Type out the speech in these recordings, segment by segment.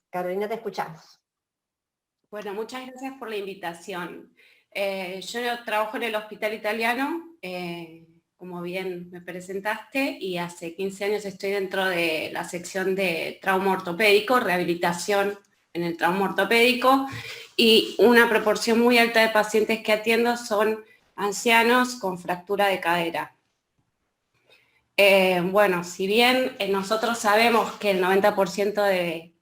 Carolina, te escuchamos. Bueno, muchas gracias por la invitación. Yo trabajo en el Hospital Italiano, como bien me presentaste, y hace 15 años estoy dentro de la sección de trauma ortopédico, rehabilitación en el trauma ortopédico, y una proporción muy alta de pacientes que atiendo son ancianos con fractura de cadera. Bueno, si bien nosotros sabemos que el 90% de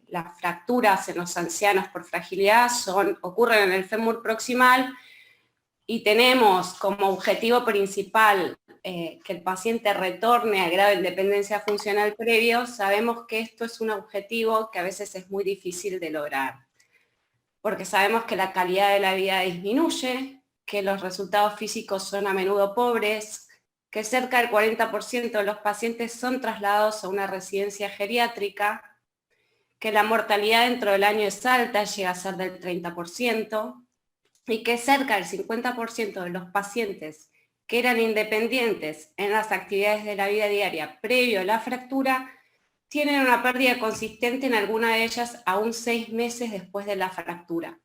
las fracturas en los ancianos por fragilidad ocurren en el fémur proximal y tenemos como objetivo principal que el paciente retorne a grado de independencia funcional previo, sabemos que esto es un objetivo que a veces es muy difícil de lograr, porque sabemos que la calidad de la vida disminuye, que los resultados físicos son a menudo pobres, que cerca del 40% de los pacientes son trasladados a una residencia geriátrica, que la mortalidad dentro del año es alta, llega a ser del 30%, y que cerca del 50% de los pacientes que eran independientes en las actividades de la vida diaria previo a la fractura, tienen una pérdida consistente en alguna de ellas aún 6 meses después de la fractura.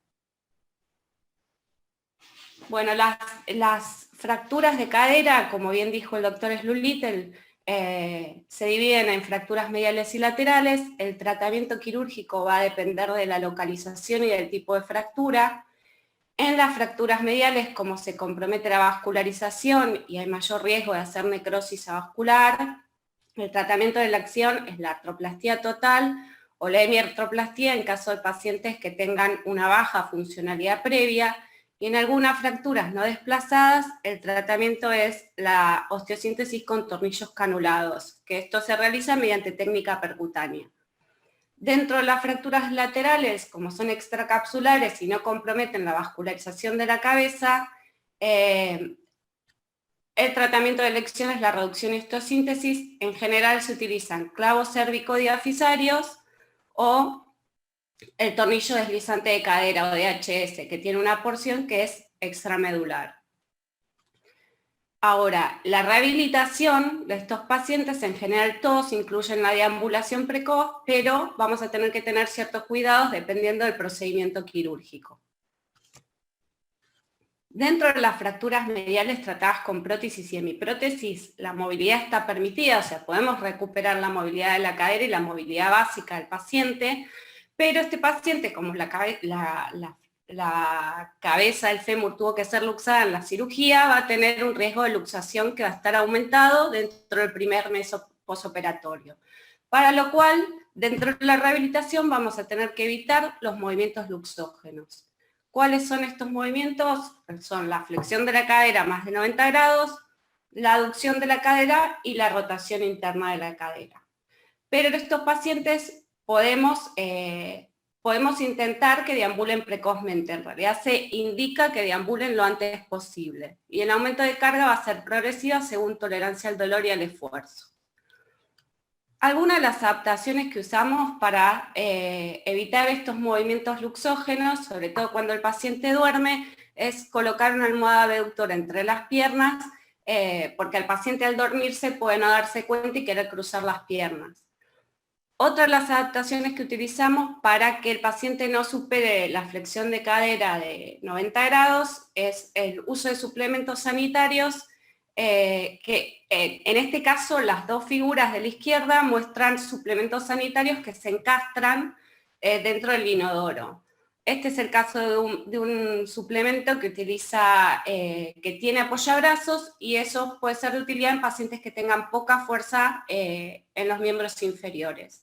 Bueno, las fracturas de cadera, como bien dijo el doctor Slulittle, se dividen en fracturas mediales y laterales. El tratamiento quirúrgico va a depender de la localización y del tipo de fractura. En las fracturas mediales, como se compromete la vascularización y hay mayor riesgo de hacer necrosis avascular, el tratamiento de la acción es la artroplastía total o la hemiartroplastía en caso de pacientes que tengan una baja funcionalidad previa, y en algunas fracturas no desplazadas, el tratamiento es la osteosíntesis con tornillos canulados, que esto se realiza mediante técnica percutánea. Dentro de las fracturas laterales, como son extracapsulares y no comprometen la vascularización de la cabeza, el tratamiento de elección es la reducción y osteosíntesis. En general se utilizan clavos cérvico-diafisarios o el tornillo deslizante de cadera o DHS, que tiene una porción que es extramedular. Ahora, la rehabilitación de estos pacientes, en general todos incluyen la deambulación precoz, pero vamos a tener que tener ciertos cuidados dependiendo del procedimiento quirúrgico. Dentro de las fracturas mediales tratadas con prótesis y hemiprótesis, la movilidad está permitida, o sea, podemos recuperar la movilidad de la cadera y la movilidad básica del paciente, pero este paciente, como la cabeza del fémur tuvo que ser luxada en la cirugía, va a tener un riesgo de luxación que va a estar aumentado dentro del primer mes posoperatorio. Para lo cual, dentro de la rehabilitación vamos a tener que evitar los movimientos luxógenos. ¿Cuáles son estos movimientos? Son la flexión de la cadera más de 90 grados, la aducción de la cadera y la rotación interna de la cadera. Pero en estos pacientes podemos intentar que deambulen precozmente. En realidad se indica que deambulen lo antes posible. Y el aumento de carga va a ser progresiva según tolerancia al dolor y al esfuerzo. Algunas de las adaptaciones que usamos para evitar estos movimientos luxógenos, sobre todo cuando el paciente duerme, es colocar una almohada abductora entre las piernas, porque el paciente al dormirse puede no darse cuenta y querer cruzar las piernas. Otra de las adaptaciones que utilizamos para que el paciente no supere la flexión de cadera de 90 grados es el uso de suplementos sanitarios, que en este caso las dos figuras de la izquierda muestran suplementos sanitarios que se encastran dentro del inodoro. Este es el caso de un suplemento que utiliza, que tiene apoyabrazos, y eso puede ser de utilidad en pacientes que tengan poca fuerza en los miembros inferiores.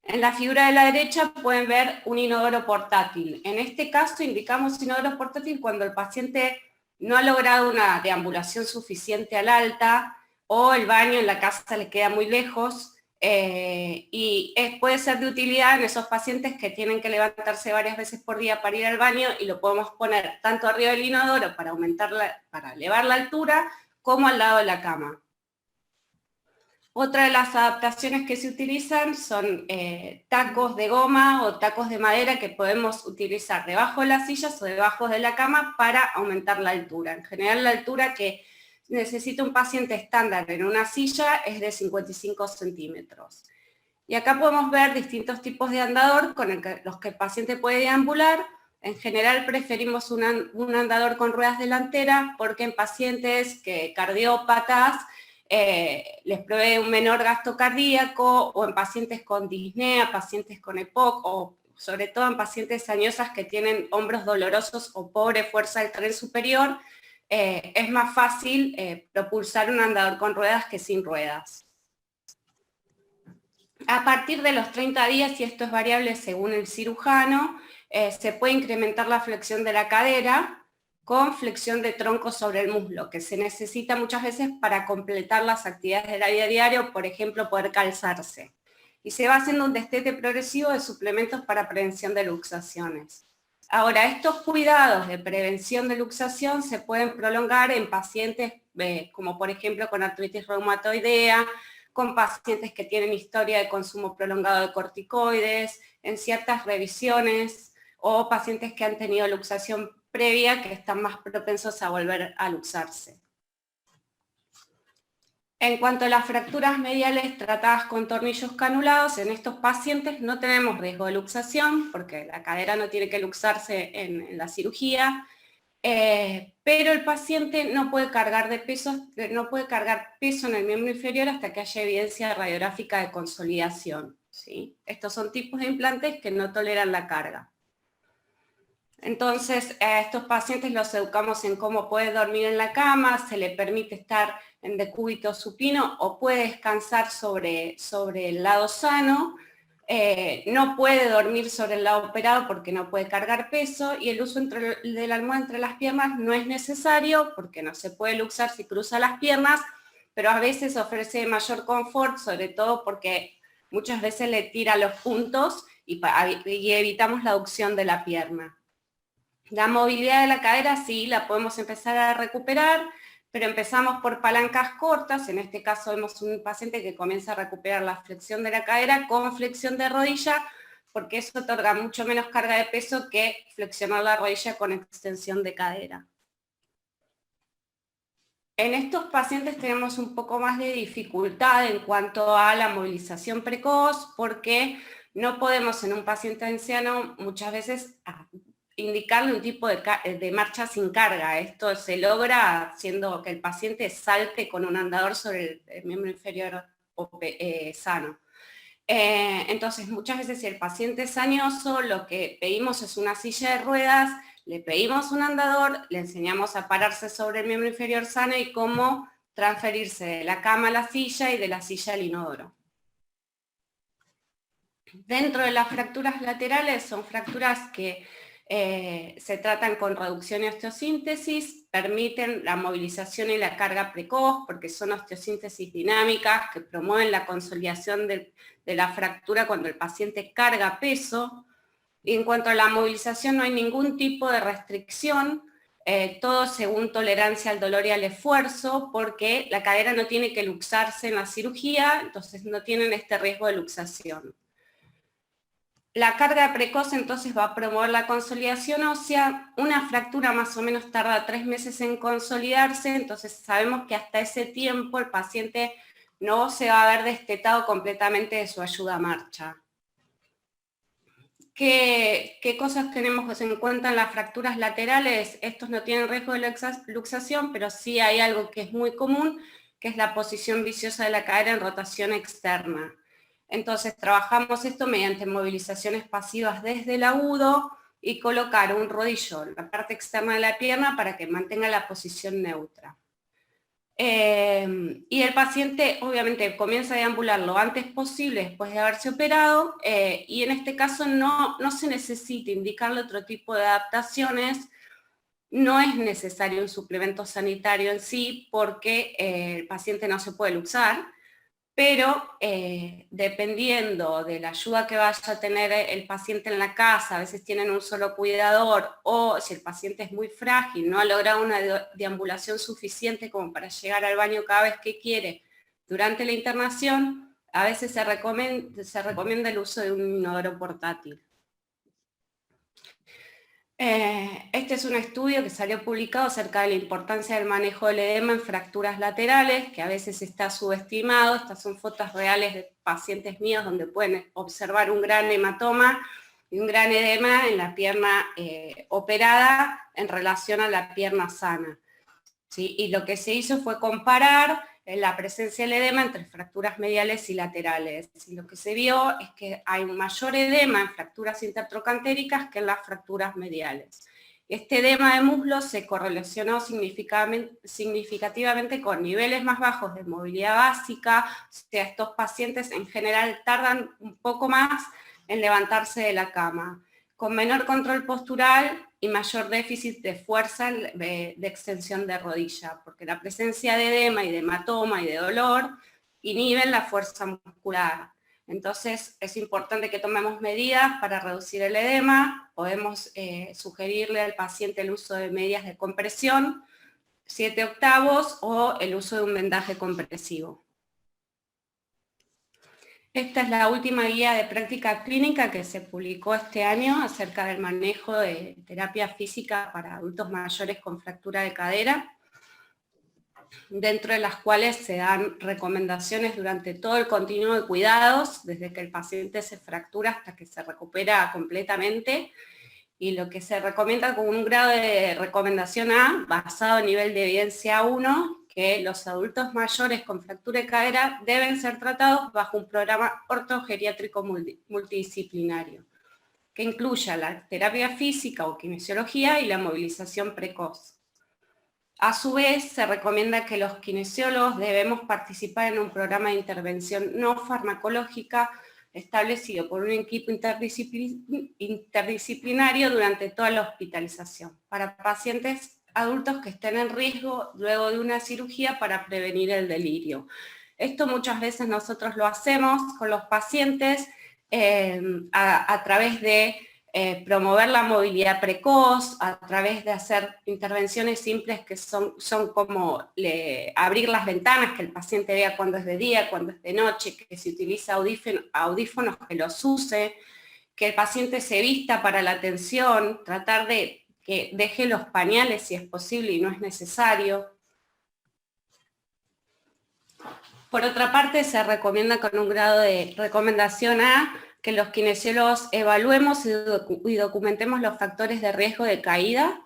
En la figura de la derecha pueden ver un inodoro portátil. En este caso indicamos inodoro portátil cuando el paciente no ha logrado una deambulación suficiente al alta o el baño en la casa le queda muy lejos, y puede ser de utilidad en esos pacientes que tienen que levantarse varias veces por día para ir al baño, y lo podemos poner tanto arriba del inodoro para elevar la altura, como al lado de la cama. Otra de las adaptaciones que se utilizan son tacos de goma o tacos de madera que podemos utilizar debajo de las sillas o debajo de la cama para aumentar la altura. En general, la altura que necesita un paciente estándar en una silla es de 55 centímetros. Y acá podemos ver distintos tipos de andador con los que el paciente puede deambular. En general preferimos un andador con ruedas delanteras porque en pacientes cardiópatas les provee un menor gasto cardíaco, o en pacientes con disnea, pacientes con EPOC, o sobre todo en pacientes añosas que tienen hombros dolorosos o pobre fuerza del tren superior, es más fácil propulsar un andador con ruedas que sin ruedas. A partir de los 30 días, y esto es variable según el cirujano, se puede incrementar la flexión de la cadera con flexión de tronco sobre el muslo, que se necesita muchas veces para completar las actividades de la vida diaria, por ejemplo, poder calzarse. Y se va haciendo un destete progresivo de suplementos para prevención de luxaciones. Ahora, estos cuidados de prevención de luxación se pueden prolongar en pacientes como por ejemplo con artritis reumatoidea, con pacientes que tienen historia de consumo prolongado de corticoides, en ciertas revisiones, o pacientes que han tenido luxación previa que están más propensos a volver a luxarse. En cuanto a las fracturas mediales tratadas con tornillos canulados, en estos pacientes no tenemos riesgo de luxación, porque la cadera no tiene que luxarse en la cirugía, pero el paciente no puede cargar peso en el miembro inferior hasta que haya evidencia radiográfica de consolidación, ¿sí? Estos son tipos de implantes que no toleran la carga. Entonces, a estos pacientes los educamos en cómo puede dormir en la cama, se le permite estar en decúbito supino o puede descansar sobre el lado sano. No puede dormir sobre el lado operado porque no puede cargar peso, y el uso de la almohada entre las piernas no es necesario porque no se puede luxar si cruza las piernas, pero a veces ofrece mayor confort, sobre todo porque muchas veces le tira los puntos y evitamos la aducción de la pierna. La movilidad de la cadera sí la podemos empezar a recuperar, pero empezamos por palancas cortas. En este caso vemos un paciente que comienza a recuperar la flexión de la cadera con flexión de rodilla, porque eso otorga mucho menos carga de peso que flexionar la rodilla con extensión de cadera. En estos pacientes tenemos un poco más de dificultad en cuanto a la movilización precoz, porque no podemos en un paciente anciano muchas veces indicarle un tipo de marcha sin carga. Esto se logra haciendo que el paciente salte con un andador sobre el miembro inferior sano. Entonces, muchas veces si el paciente es añoso, lo que pedimos es una silla de ruedas, le pedimos un andador, le enseñamos a pararse sobre el miembro inferior sano y cómo transferirse de la cama a la silla y de la silla al inodoro. Dentro de las fracturas laterales son fracturas que se tratan con reducción y osteosíntesis, permiten la movilización y la carga precoz porque son osteosíntesis dinámicas que promueven la consolidación de la fractura cuando el paciente carga peso. Y en cuanto a la movilización no hay ningún tipo de restricción, todo según tolerancia al dolor y al esfuerzo, porque la cadera no tiene que luxarse en la cirugía, entonces no tienen este riesgo de luxación. La carga precoz entonces va a promover la consolidación ósea. Una fractura más o menos tarda 3 meses en consolidarse, entonces sabemos que hasta ese tiempo el paciente no se va a haber destetado completamente de su ayuda a marcha. ¿Qué cosas tenemos en cuenta en las fracturas laterales? Estos no tienen riesgo de luxación, pero sí hay algo que es muy común, que es la posición viciosa de la cadera en rotación externa. Entonces trabajamos esto mediante movilizaciones pasivas desde el agudo y colocar un rodillo en la parte externa de la pierna para que mantenga la posición neutra. Y el paciente obviamente comienza a deambular lo antes posible después de haberse operado, y en este caso no se necesita indicarle otro tipo de adaptaciones. No es necesario un suplemento sanitario en sí porque el paciente no se puede luxar, pero dependiendo de la ayuda que vaya a tener el paciente en la casa, a veces tienen un solo cuidador, o si el paciente es muy frágil, no ha logrado una deambulación suficiente como para llegar al baño cada vez que quiere durante la internación, a veces se recomienda el uso de un inodoro portátil. Este es un estudio que salió publicado acerca de la importancia del manejo del edema en fracturas laterales, que a veces está subestimado. Estas son fotos reales de pacientes míos donde pueden observar un gran hematoma y un gran edema en la pierna operada en relación a la pierna sana, ¿sí? Y lo que se hizo fue comparar la presencia del edema entre fracturas mediales y laterales. Y lo que se vio es que hay un mayor edema en fracturas intertrocantéricas que en las fracturas mediales. Este edema de muslo se correlacionó significativamente con niveles más bajos de movilidad básica. O sea, estos pacientes en general tardan un poco más en levantarse de la cama, con menor control postural y mayor déficit de fuerza de extensión de rodilla, porque la presencia de edema y de hematoma y de dolor inhiben la fuerza muscular. Entonces es importante que tomemos medidas para reducir el edema. Podemos sugerirle al paciente el uso de medias de compresión, 7/8, o el uso de un vendaje compresivo. Esta es la última guía de práctica clínica que se publicó este año acerca del manejo de terapia física para adultos mayores con fractura de cadera, dentro de las cuales se dan recomendaciones durante todo el continuo de cuidados, desde que el paciente se fractura hasta que se recupera completamente, y lo que se recomienda con un grado de recomendación A, basado en nivel de evidencia 1, que los adultos mayores con fractura de cadera deben ser tratados bajo un programa ortogeriátrico multidisciplinario, que incluya la terapia física o kinesiología y la movilización precoz. A su vez, se recomienda que los kinesiólogos debemos participar en un programa de intervención no farmacológica establecido por un equipo interdisciplinario durante toda la hospitalización, para pacientes adultos que estén en riesgo luego de una cirugía para prevenir el delirio. Esto muchas veces nosotros lo hacemos con los pacientes a través de promover la movilidad precoz, a través de hacer intervenciones simples que son como abrir las ventanas, que el paciente vea cuándo es de día, cuándo es de noche, que se utiliza audífonos que los use, que el paciente se vista para la atención, tratar de que deje los pañales si es posible y no es necesario. Por otra parte, se recomienda con un grado de recomendación A que los kinesiólogos evaluemos y documentemos los factores de riesgo de caída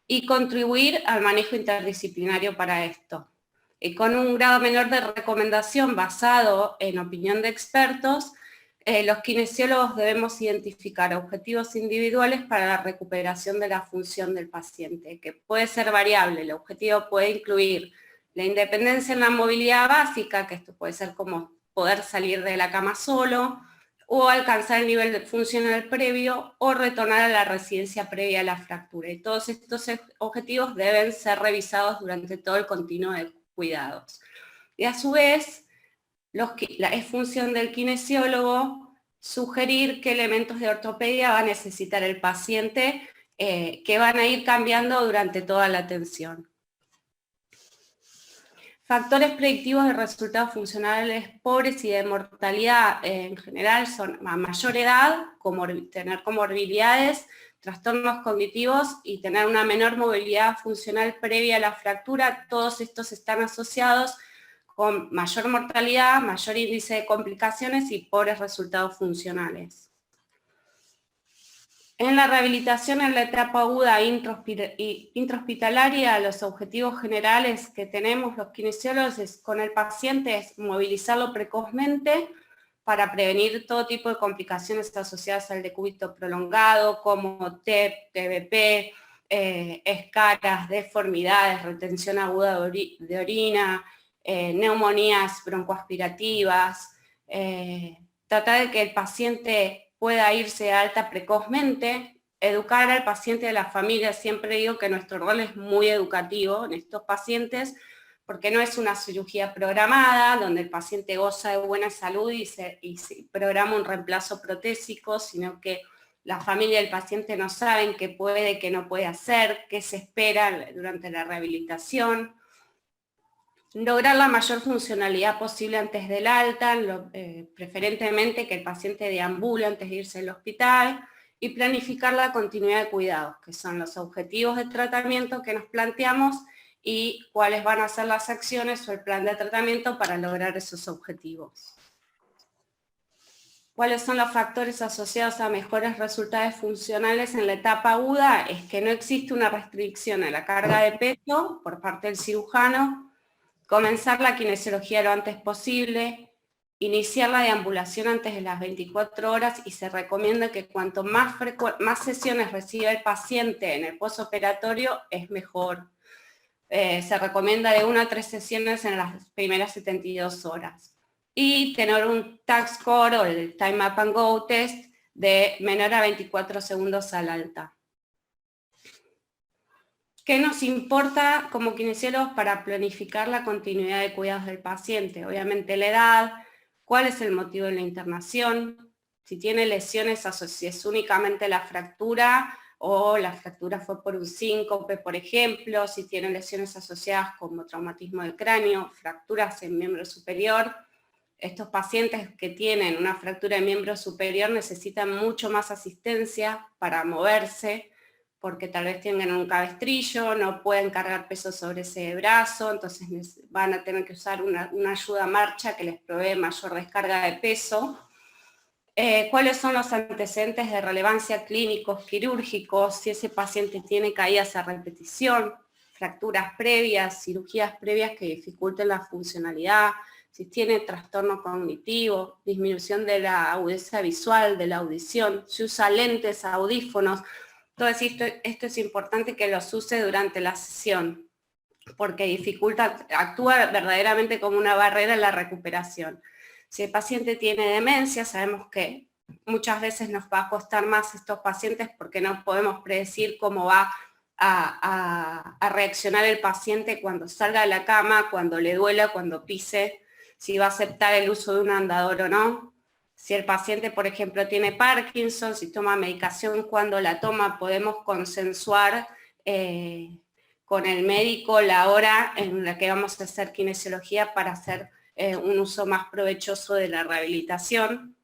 y contribuir al manejo interdisciplinario para esto. Y con un grado menor de recomendación basado en opinión de expertos, los kinesiólogos debemos identificar objetivos individuales para la recuperación de la función del paciente, que puede ser variable. El objetivo puede incluir la independencia en la movilidad básica, que esto puede ser como poder salir de la cama solo, o alcanzar el nivel funcional previo, o retornar a la residencia previa a la fractura. Y todos estos objetivos deben ser revisados durante todo el continuo de cuidados. Y a su vez, es función del kinesiólogo sugerir qué elementos de ortopedia va a necesitar el paciente, que van a ir cambiando durante toda la atención. Factores predictivos de resultados funcionales pobres y de mortalidad en general son a mayor edad, tener comorbilidades, trastornos cognitivos y tener una menor movilidad funcional previa a la fractura. Todos estos están asociados con mayor mortalidad, mayor índice de complicaciones y pobres resultados funcionales. En la rehabilitación en la etapa aguda intrahospitalaria, los objetivos generales que tenemos los kinesiólogos con el paciente es movilizarlo precozmente para prevenir todo tipo de complicaciones asociadas al decúbito prolongado, como TEP, TBP, escaras, deformidades, retención aguda de orina, neumonías broncoaspirativas, tratar de que el paciente pueda irse de alta precozmente, educar al paciente de la familia. Siempre digo que nuestro rol es muy educativo en estos pacientes, porque no es una cirugía programada, donde el paciente goza de buena salud y se programa un reemplazo protésico, sino que la familia y el paciente no saben qué puede, qué no puede hacer, qué se espera durante la rehabilitación. Lograr la mayor funcionalidad posible antes del alta, preferentemente que el paciente deambule antes de irse al hospital, y planificar la continuidad de cuidados, que son los objetivos de tratamiento que nos planteamos y cuáles van a ser las acciones o el plan de tratamiento para lograr esos objetivos. ¿Cuáles son los factores asociados a mejores resultados funcionales en la etapa aguda? Es que no existe una restricción a la carga de peso por parte del cirujano, comenzar la kinesiología lo antes posible, iniciar la deambulación antes de las 24 horas y se recomienda que cuanto más sesiones reciba el paciente en el postoperatorio es mejor. Se recomienda de 1 a 3 sesiones en las primeras 72 horas. Y tener un TAC score o el Time Up and Go test de menor a 24 segundos al alta. ¿Qué nos importa como kinesiólogos para planificar la continuidad de cuidados del paciente? Obviamente la edad, cuál es el motivo de la internación, si tiene lesiones asociadas únicamente la fractura o la fractura fue por un síncope, por ejemplo, si tiene lesiones asociadas como traumatismo del cráneo, fracturas en miembro superior. Estos pacientes que tienen una fractura de miembro superior necesitan mucho más asistencia para moverse, porque tal vez tengan un cabestrillo, no pueden cargar peso sobre ese brazo, entonces van a tener que usar una ayuda a marcha que les provee mayor descarga de peso. ¿Cuáles son los antecedentes de relevancia clínicos, quirúrgicos? Si ese paciente tiene caídas a repetición, fracturas previas, cirugías previas que dificulten la funcionalidad, si tiene trastorno cognitivo, disminución de la agudeza visual, de la audición, si usa lentes, audífonos. Todo esto es importante que los use durante la sesión, porque dificulta, actúa verdaderamente como una barrera en la recuperación. Si el paciente tiene demencia, sabemos que muchas veces nos va a costar más estos pacientes porque no podemos predecir cómo va a reaccionar el paciente cuando salga de la cama, cuando le duela, cuando pise, si va a aceptar el uso de un andador o no. Si el paciente, por ejemplo, tiene Parkinson, si toma medicación, cuando la toma, podemos consensuar con el médico la hora en la que vamos a hacer kinesiología para hacer un uso más provechoso de la rehabilitación.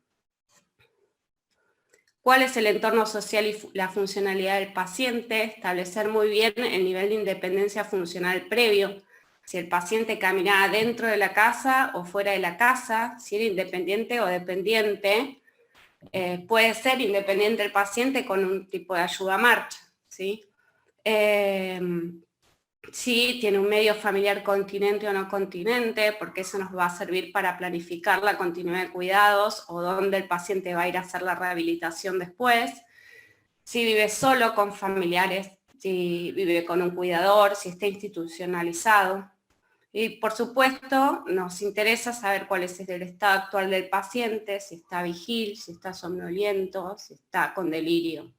¿Cuál es el entorno social y la funcionalidad del paciente? Establecer muy bien el nivel de independencia funcional previo. Si el paciente caminaba dentro de la casa o fuera de la casa, si era independiente o dependiente, puede ser independiente el paciente con un tipo de ayuda a marcha, ¿sí? Si tiene un medio familiar continente o no continente, porque eso nos va a servir para planificar la continuidad de cuidados o dónde el paciente va a ir a hacer la rehabilitación después. Si vive solo con familiares, si vive con un cuidador, si está institucionalizado. Y por supuesto, nos interesa saber cuál es el estado actual del paciente, si está vigil, si está somnoliento, si está con delirio.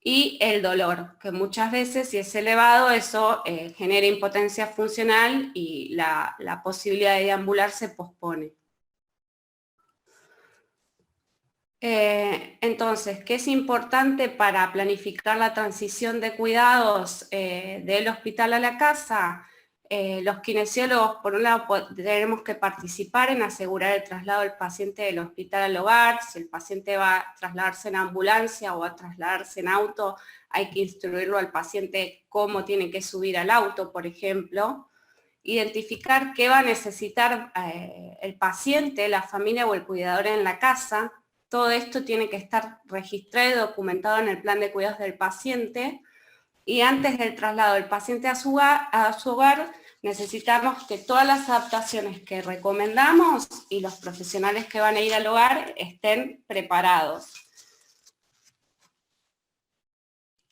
Y el dolor, que muchas veces, si es elevado, eso genera impotencia funcional y la posibilidad de deambular se pospone. Entonces, ¿qué es importante para planificar la transición de cuidados del hospital a la casa? Los kinesiólogos, por un lado, tenemos que participar en asegurar el traslado del paciente del hospital al hogar. Si el paciente va a trasladarse en ambulancia o a trasladarse en auto, hay que instruirlo al paciente cómo tiene que subir al auto, por ejemplo. Identificar qué va a necesitar el paciente, la familia o el cuidador en la casa. Todo esto tiene que estar registrado y documentado en el plan de cuidados del paciente. Y antes del traslado del paciente a su hogar, necesitamos que todas las adaptaciones que recomendamos y los profesionales que van a ir al hogar estén preparados.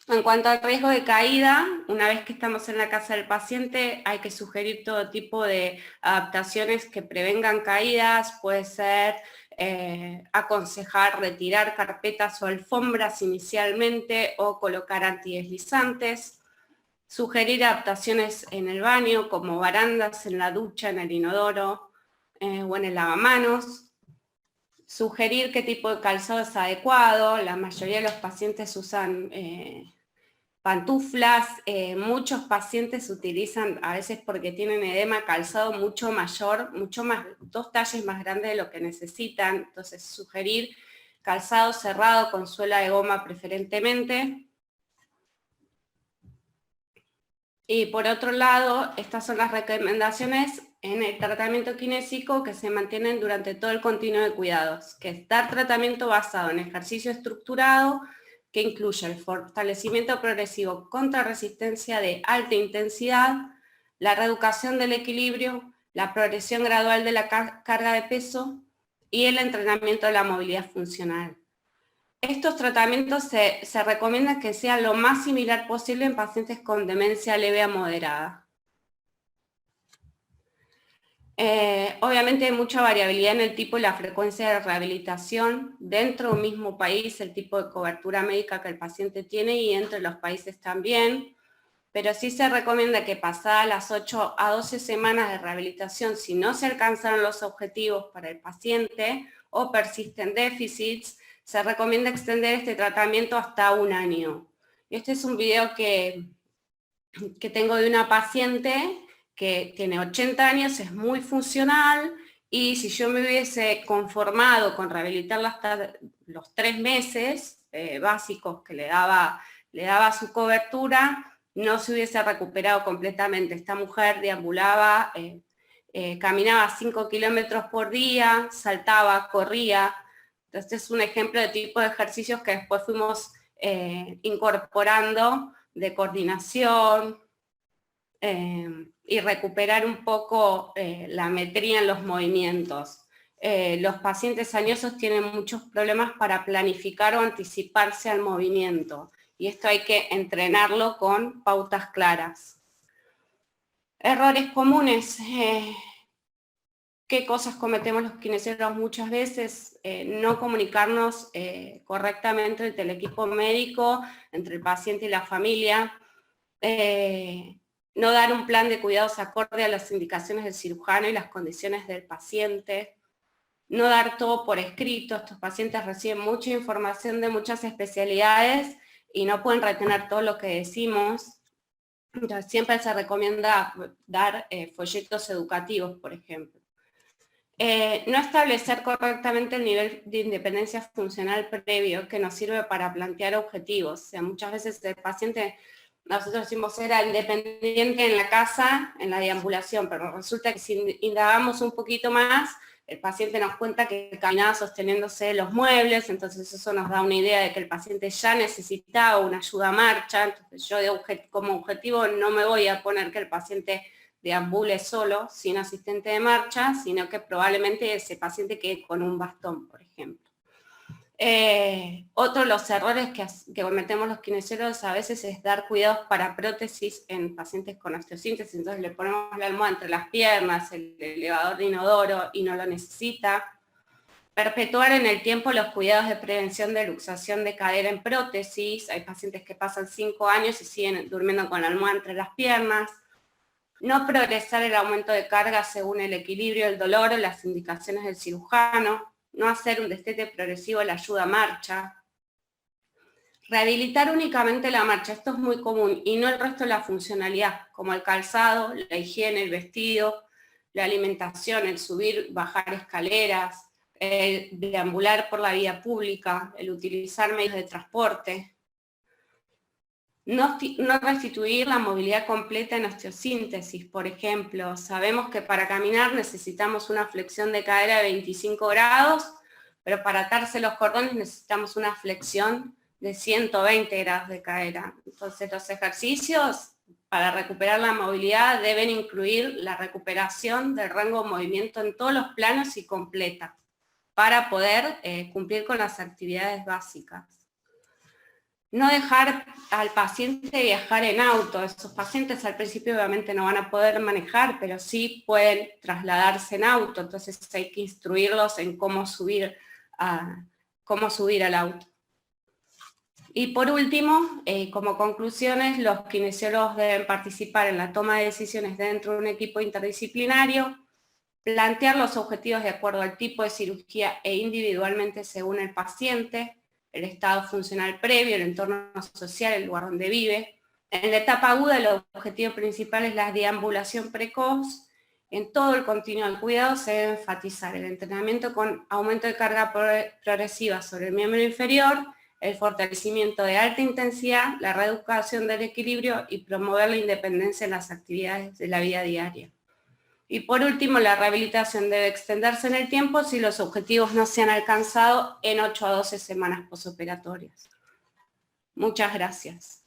En cuanto al riesgo de caída, una vez que estamos en la casa del paciente, hay que sugerir todo tipo de adaptaciones que prevengan caídas. Puede ser aconsejar retirar carpetas o alfombras inicialmente o colocar antideslizantes. Sugerir adaptaciones en el baño, como barandas en la ducha, en el inodoro o en el lavamanos. Sugerir qué tipo de calzado es adecuado. La mayoría de los pacientes usan pantuflas. Muchos pacientes utilizan, a veces porque tienen edema, calzado mucho mayor, 2 talles más grande de lo que necesitan. Entonces, sugerir calzado cerrado con suela de goma preferentemente. Y por otro lado, estas son las recomendaciones en el tratamiento kinésico que se mantienen durante todo el continuo de cuidados, que es dar tratamiento basado en ejercicio estructurado, que incluye el fortalecimiento progresivo contra resistencia de alta intensidad, la reeducación del equilibrio, la progresión gradual de la carga de peso y el entrenamiento de la movilidad funcional. Estos tratamientos se recomienda que sean lo más similar posible en pacientes con demencia leve a moderada. Obviamente hay mucha variabilidad en el tipo y la frecuencia de rehabilitación dentro de un mismo país, el tipo de cobertura médica que el paciente tiene y entre los países también, pero sí se recomienda que pasadas las 8 a 12 semanas de rehabilitación, si no se alcanzaron los objetivos para el paciente o persisten déficits, se recomienda extender este tratamiento hasta 1 año. Este es un video que tengo de una paciente que tiene 80 años, es muy funcional, y si yo me hubiese conformado con rehabilitarla hasta los 3 meses básicos que le daba su cobertura, no se hubiese recuperado completamente. Esta mujer deambulaba, caminaba 5 kilómetros por día, saltaba, corría. Entonces es un ejemplo de tipo de ejercicios que después fuimos incorporando de coordinación, y recuperar un poco la metría en los movimientos. Los pacientes añosos tienen muchos problemas para planificar o anticiparse al movimiento, y esto hay que entrenarlo con pautas claras. Errores comunes. ¿Qué cosas cometemos los kinesiólogos muchas veces? No comunicarnos correctamente entre el equipo médico, entre el paciente y la familia. No dar un plan de cuidados acorde a las indicaciones del cirujano y las condiciones del paciente, no dar todo por escrito. Estos pacientes reciben mucha información de muchas especialidades y no pueden retener todo lo que decimos. Entonces, siempre se recomienda dar folletos educativos, por ejemplo. No establecer correctamente el nivel de independencia funcional previo que nos sirve para plantear objetivos. O sea, muchas veces el paciente, nosotros decimos, era independiente en la casa, en la deambulación, pero resulta que si indagamos un poquito más, el paciente nos cuenta que caminaba sosteniéndose de los muebles, entonces eso nos da una idea de que el paciente ya necesitaba una ayuda a marcha. Entonces yo como objetivo no me voy a poner que el paciente deambule solo, sin asistente de marcha, sino que probablemente ese paciente quede con un bastón, por ejemplo. Otro de los errores que cometemos los kinesiólogos a veces es dar cuidados para prótesis en pacientes con osteosíntesis. Entonces le ponemos la almohada entre las piernas, el elevador de inodoro, y no lo necesita. Perpetuar en el tiempo los cuidados de prevención de luxación de cadera en prótesis. Hay pacientes que pasan 5 años y siguen durmiendo con la almohada entre las piernas. No progresar el aumento de carga según el equilibrio, el dolor o las indicaciones del cirujano. No hacer un destete progresivo de la ayuda a marcha. Rehabilitar únicamente la marcha, esto es muy común, y no el resto de la funcionalidad, como el calzado, la higiene, el vestido, la alimentación, el subir, bajar escaleras, el deambular por la vía pública, el utilizar medios de transporte. No restituir la movilidad completa en osteosíntesis, por ejemplo. Sabemos que para caminar necesitamos una flexión de cadera de 25 grados, pero para atarse los cordones necesitamos una flexión de 120 grados de cadera. Entonces los ejercicios para recuperar la movilidad deben incluir la recuperación del rango de movimiento en todos los planos y completa, para poder cumplir con las actividades básicas. No dejar al paciente viajar en auto. Esos pacientes al principio obviamente no van a poder manejar, pero sí pueden trasladarse en auto, entonces hay que instruirlos en cómo subir al auto. Y por último, como conclusiones, los kinesiólogos deben participar en la toma de decisiones dentro de un equipo interdisciplinario, plantear los objetivos de acuerdo al tipo de cirugía e individualmente según el paciente, el estado funcional previo, el entorno social, el lugar donde vive. En la etapa aguda el objetivo principal es la deambulación precoz, En todo el continuo del cuidado se debe enfatizar el entrenamiento con aumento de carga progresiva sobre el miembro inferior, el fortalecimiento de alta intensidad, la reeducación del equilibrio y promover la independencia en las actividades de la vida diaria. Y por último, la rehabilitación debe extenderse en el tiempo si los objetivos no se han alcanzado en 8 a 12 semanas posoperatorias. Muchas gracias.